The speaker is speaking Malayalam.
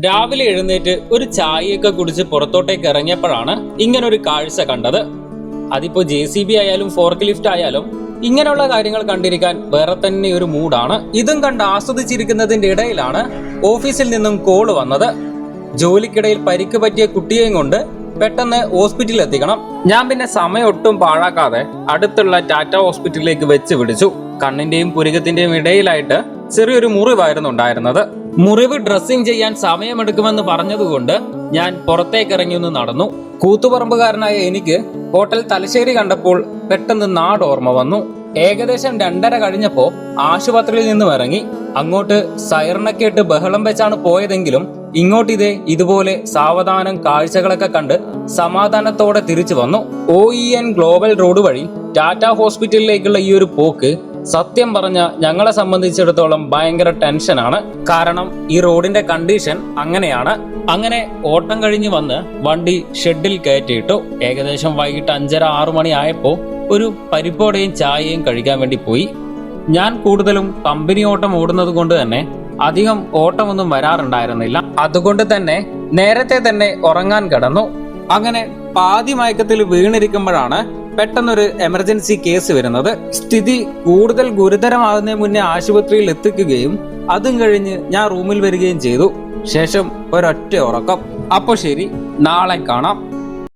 രാവിലെ എഴുന്നേറ്റ് ഒരു ചായയൊക്കെ കുടിച്ച് പുറത്തോട്ടേക്ക് ഇറങ്ങിയപ്പോഴാണ് ഇങ്ങനൊരു കാഴ്ച കണ്ടത്. അതിപ്പോ JCB ആയാലും ഫോർക്ക് ലിഫ്റ്റ് ആയാലും ഇങ്ങനെയുള്ള കാര്യങ്ങൾ കണ്ടിരിക്കാൻ വേറെ തന്നെ ഒരു മൂഡാണ്. ഇതും കണ്ട് ആസ്വദിച്ചിരിക്കുന്നതിന്റെ ഇടയിലാണ് ഓഫീസിൽ നിന്നും കോള് വന്നത്. ജോലിക്കിടയിൽ പരിക്ക് പറ്റിയ കുട്ടിയെയും കൊണ്ട് പെട്ടെന്ന് ഹോസ്പിറ്റലിൽ എത്തിക്കണം. ഞാൻ പിന്നെ സമയം ഒട്ടും പാഴാക്കാതെ അടുത്തുള്ള ടാറ്റ ഹോസ്പിറ്റലിലേക്ക് വെച്ച് പിടിച്ചു. കണ്ണിന്റെയും പുരികത്തിന്റെയും ഇടയിലായിട്ട് ചെറിയൊരു മുറിവായിരുന്നു ഉണ്ടായിരുന്നത്. മുറിവ് ഡ്രസ്സിംഗ് ചെയ്യാൻ സമയമെടുക്കുമെന്ന് പറഞ്ഞതുകൊണ്ട് ഞാൻ പുറത്തേക്ക് ഇറങ്ങി ഒന്ന് നടന്നു. കൂത്തുപറമ്പുകാരനായ എനിക്ക് ഹോട്ടൽ തലശ്ശേരി കണ്ടപ്പോൾ പെട്ടെന്ന് നാട് ഓർമ്മ വന്നു. ഏകദേശം 2:30 കഴിഞ്ഞപ്പോ ആശുപത്രിയിൽ നിന്നും ഇറങ്ങി. അങ്ങോട്ട് സൈറനൊക്കെ ഇട്ട് ബഹളം വെച്ചാണ് പോയതെങ്കിലും ഇങ്ങോട്ടിതേ ഇതുപോലെ സാവധാനം കാഴ്ചകളൊക്കെ കണ്ട് സമാധാനത്തോടെ തിരിച്ചു വന്നു. OEN ഗ്ലോബൽ റോഡ് വഴി ടാറ്റ ഹോസ്പിറ്റലിലേക്കുള്ള ഈ ഒരു പോക്ക് സത്യം പറഞ്ഞ ഞങ്ങളെ സംബന്ധിച്ചിടത്തോളം ഭയങ്കര ടെൻഷനാണ്. കാരണം ഈ റോഡിന്റെ കണ്ടീഷൻ അങ്ങനെയാണ്. അങ്ങനെ ഓട്ടം കഴിഞ്ഞ് വന്ന് വണ്ടി ഷെഡിൽ കയറ്റിയിട്ടു. ഏകദേശം വൈകിട്ട് 5:30-6 മണി ആയപ്പോ ഒരു പരിപ്പോടെയും ചായയും കഴിക്കാൻ വേണ്ടി പോയി. ഞാൻ കൂടുതലും കമ്പനി ഓട്ടം ഓടുന്നത് കൊണ്ട് തന്നെ അധികം ഓട്ടമൊന്നും വരാറുണ്ടായിരുന്നില്ല. അതുകൊണ്ട് തന്നെ നേരത്തെ തന്നെ ഉറങ്ങാൻ കിടന്നു. അങ്ങനെ പാതി മയക്കത്തിൽ വീണിരിക്കുമ്പോഴാണ് പെട്ടെന്നൊരു എമർജൻസി കേസ് വരുന്നത്. സ്ഥിതി കൂടുതൽ ഗുരുതരമാകുന്നതിന് മുന്നേ ആശുപത്രിയിൽ എത്തിക്കുകയും അതും കഴിഞ്ഞ് ഞാൻ റൂമിൽ വരികയും ചെയ്തു. ശേഷം ഒരൊറ്റ ഉറക്കം. അപ്പൊ ശരി, നാളെ കാണാം.